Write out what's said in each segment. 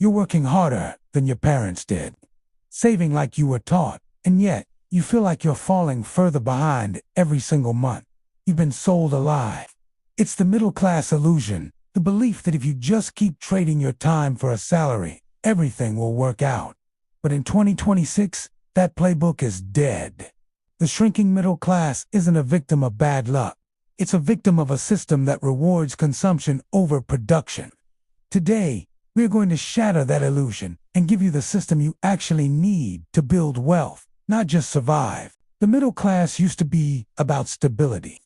You're working harder than your parents did, saving like you were taught, and yet you feel like you're falling further behind every single month. You've been sold a lie. It's the middle class illusion, the belief that if you just keep trading your time for a salary, everything will work out. But in 2026, that playbook is dead. The shrinking middle class isn't a victim of bad luck. It's a victim of a system that rewards consumption over production. Today, we're going to shatter that illusion and give you the system you actually need to build wealth, not just survive. The middle class used to be about stability.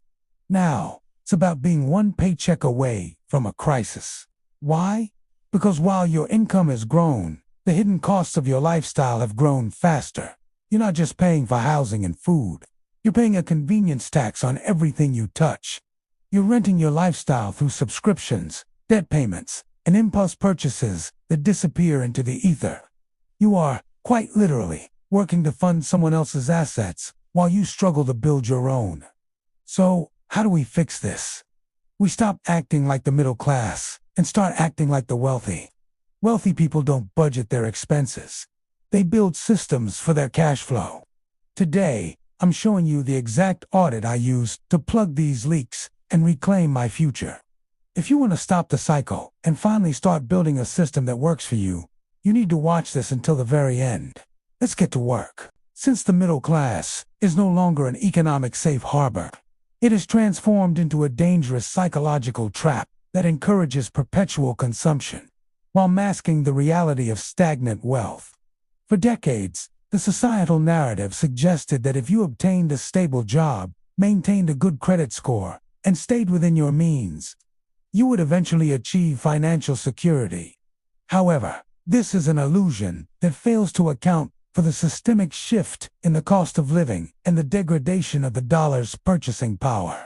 Now, it's about being one paycheck away from a crisis. Why? Because while your income has grown, the hidden costs of your lifestyle have grown faster. You're not just paying for housing and food. You're paying a convenience tax on everything you touch. You're renting your lifestyle through subscriptions, debt payments, and impulse purchases that disappear into the ether. You are, quite literally, working to fund someone else's assets while you struggle to build your own. So, how do we fix this? We stop acting like the middle class and start acting like the wealthy. Wealthy people don't budget their expenses. They build systems for their cash flow. Today, I'm showing you the exact audit I use to plug these leaks and reclaim my future. If you want to stop the cycle and finally start building a system that works for you, you need to watch this until the very end. Let's get to work. Since the middle class is no longer an economic safe harbor, it is transformed into a dangerous psychological trap that encourages perpetual consumption, while masking the reality of stagnant wealth. For decades, the societal narrative suggested that if you obtained a stable job, maintained a good credit score, and stayed within your means, you would eventually achieve financial security. However, this is an illusion that fails to account for the systemic shift in the cost of living and the degradation of the dollar's purchasing power.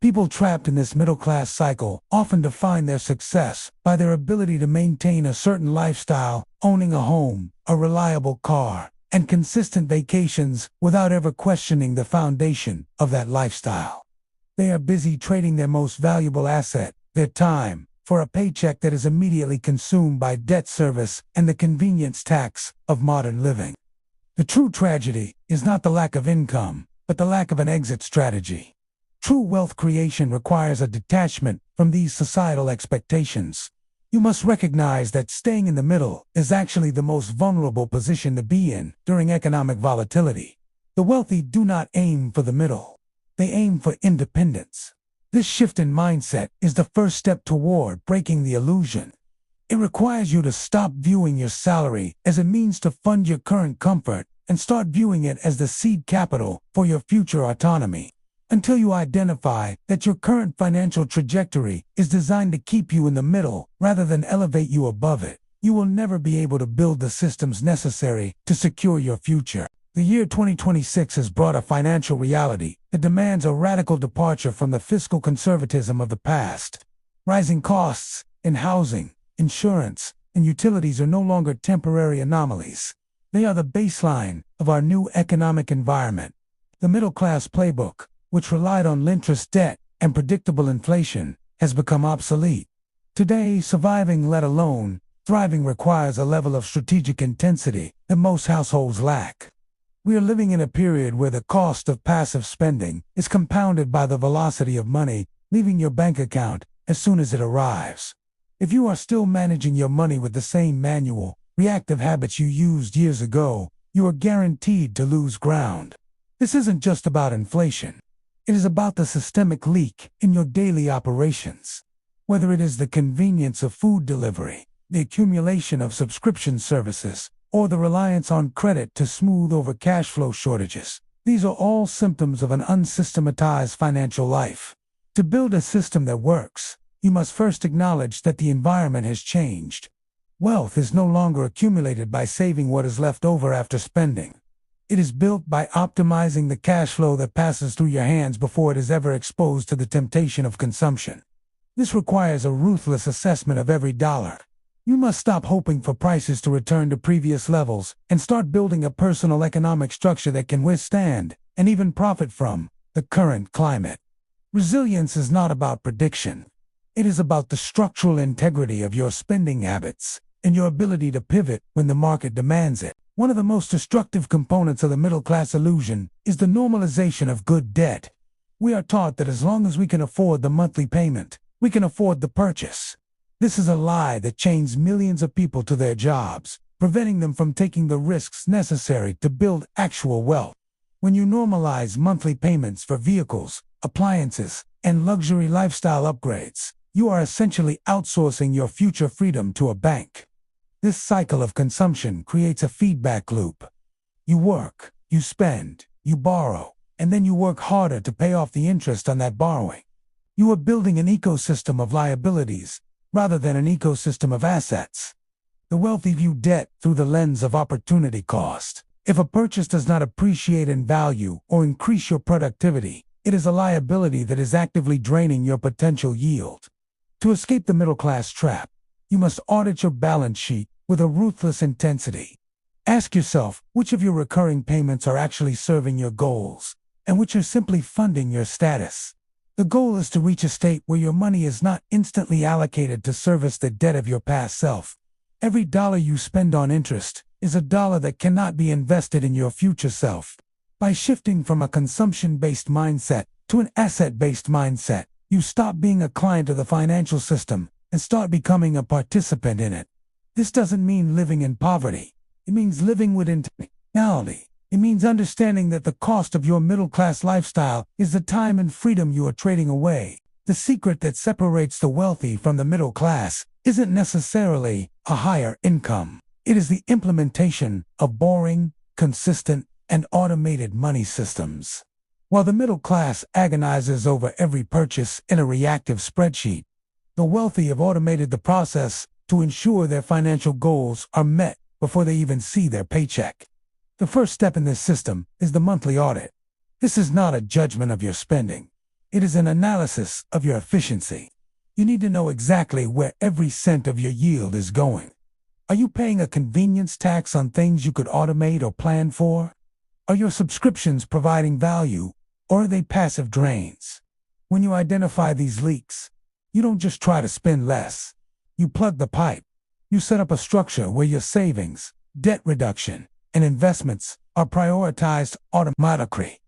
People trapped in this middle-class cycle often define their success by their ability to maintain a certain lifestyle, owning a home, a reliable car, and consistent vacations without ever questioning the foundation of that lifestyle. They are busy trading their most valuable asset, their time, for a paycheck that is immediately consumed by debt service and the convenience tax of modern living. The true tragedy is not the lack of income, but the lack of an exit strategy. True wealth creation requires a detachment from these societal expectations. You must recognize that staying in the middle is actually the most vulnerable position to be in during economic volatility. The wealthy do not aim for the middle. They aim for independence. This shift in mindset is the first step toward breaking the illusion. It requires you to stop viewing your salary as a means to fund your current comfort and start viewing it as the seed capital for your future autonomy. Until you identify that your current financial trajectory is designed to keep you in the middle rather than elevate you above it, you will never be able to build the systems necessary to secure your future. The year 2026 has brought a financial reality that demands a radical departure from the fiscal conservatism of the past. Rising costs in housing, insurance, and utilities are no longer temporary anomalies. They are the baseline of our new economic environment. The middle-class playbook, which relied on interest debt and predictable inflation, has become obsolete. Today, surviving, let alone thriving, requires a level of strategic intensity that most households lack. We are living in a period where the cost of passive spending is compounded by the velocity of money leaving your bank account as soon as it arrives. If you are still managing your money with the same manual, reactive habits you used years ago, you are guaranteed to lose ground. This isn't just about inflation. It is about the systemic leak in your daily operations. Whether it is the convenience of food delivery, the accumulation of subscription services, or the reliance on credit to smooth over cash flow shortages, these are all symptoms of an unsystematized financial life. To build a system that works, you must first acknowledge that the environment has changed. Wealth is no longer accumulated by saving what is left over after spending. It is built by optimizing the cash flow that passes through your hands before it is ever exposed to the temptation of consumption. This requires a ruthless assessment of every dollar. You must stop hoping for prices to return to previous levels and start building a personal economic structure that can withstand, and even profit from, the current climate. Resilience is not about prediction. It is about the structural integrity of your spending habits. and your ability to pivot when the market demands it. One of the most destructive components of the middle-class illusion is the normalization of good debt. We are taught that as long as we can afford the monthly payment, we can afford the purchase. This is a lie that chains millions of people to their jobs, preventing them from taking the risks necessary to build actual wealth. When you normalize monthly payments for vehicles, appliances, and luxury lifestyle upgrades, you are essentially outsourcing your future freedom to a bank. This cycle of consumption creates a feedback loop. You work, you spend, you borrow, and then you work harder to pay off the interest on that borrowing. You are building an ecosystem of liabilities rather than an ecosystem of assets. The wealthy view debt through the lens of opportunity cost. If a purchase does not appreciate in value or increase your productivity, it is a liability that is actively draining your potential yield. To escape the middle-class trap, you must audit your balance sheet with a ruthless intensity. Ask yourself which of your recurring payments are actually serving your goals, and which are simply funding your status. The goal is to reach a state where your money is not instantly allocated to service the debt of your past self. Every dollar you spend on interest is a dollar that cannot be invested in your future self. By shifting from a consumption-based mindset to an asset-based mindset, you stop being a client of the financial system and start becoming a participant in it. This doesn't mean living in poverty. It means living with intentionality. It means understanding that the cost of your middle-class lifestyle is the time and freedom you are trading away. The secret that separates the wealthy from the middle class isn't necessarily a higher income. It is the implementation of boring, consistent, and automated money systems. While the middle class agonizes over every purchase in a reactive spreadsheet, the wealthy have automated the process to ensure their financial goals are met before they even see their paycheck. The first step in this system is the monthly audit. This is not a judgment of your spending. It is an analysis of your efficiency. You need to know exactly where every cent of your yield is going. Are you paying a convenience tax on things you could automate or plan for? Are your subscriptions providing value, or are they passive drains? When you identify these leaks, you don't just try to spend less. You plug the pipe. You set up a structure where your savings, debt reduction, and investments are prioritized automatically.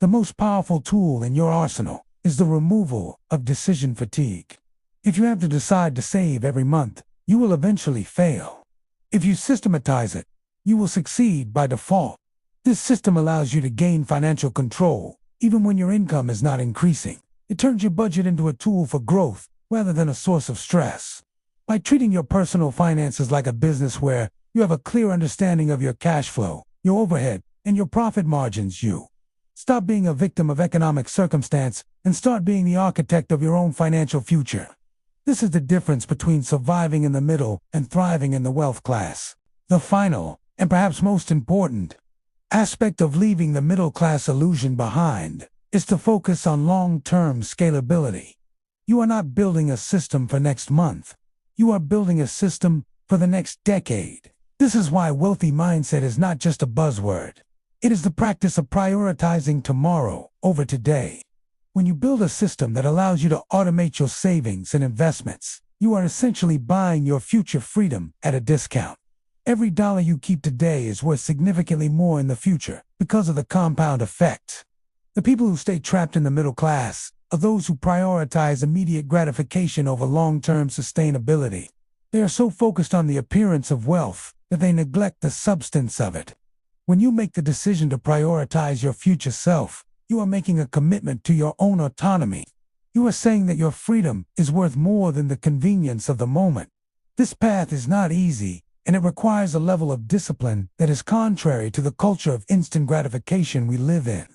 The most powerful tool in your arsenal is the removal of decision fatigue. If you have to decide to save every month, you will eventually fail. If you systematize it, you will succeed by default. This system allows you to gain financial control, even when your income is not increasing. It turns your budget into a tool for growth rather than a source of stress. By treating your personal finances like a business where you have a clear understanding of your cash flow, your overhead, and your profit margins, you stop being a victim of economic circumstance and start being the architect of your own financial future. This is the difference between surviving in the middle and thriving in the wealth class. The final, and perhaps most important, aspect of leaving the middle class illusion behind is to focus on long-term scalability. You are not building a system for next month. You are building a system for the next decade. This is why wealthy mindset is not just a buzzword. It is the practice of prioritizing tomorrow over today. When you build a system that allows you to automate your savings and investments, you are essentially buying your future freedom at a discount. Every dollar you keep today is worth significantly more in the future because of the compound effect. The people who stay trapped in the middle class are those who prioritize immediate gratification over long-term sustainability. They are so focused on the appearance of wealth that they neglect the substance of it. When you make the decision to prioritize your future self, you are making a commitment to your own autonomy. You are saying that your freedom is worth more than the convenience of the moment. This path is not easy, and it requires a level of discipline that is contrary to the culture of instant gratification we live in.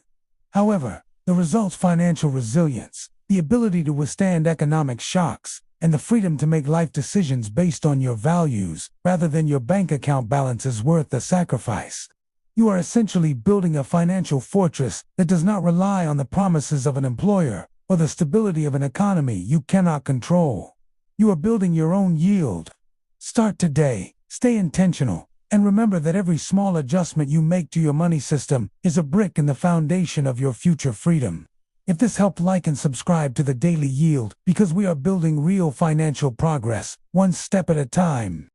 However, the results: financial resilience, the ability to withstand economic shocks, and the freedom to make life decisions based on your values rather than your bank account balance is worth the sacrifice. You are essentially building a financial fortress that does not rely on the promises of an employer or the stability of an economy you cannot control. You are building your own yield. Start today, stay intentional, and remember that every small adjustment you make to your money system is a brick in the foundation of your future freedom. If this helped, like and subscribe to The Daily Yield, because we are building real financial progress, one step at a time.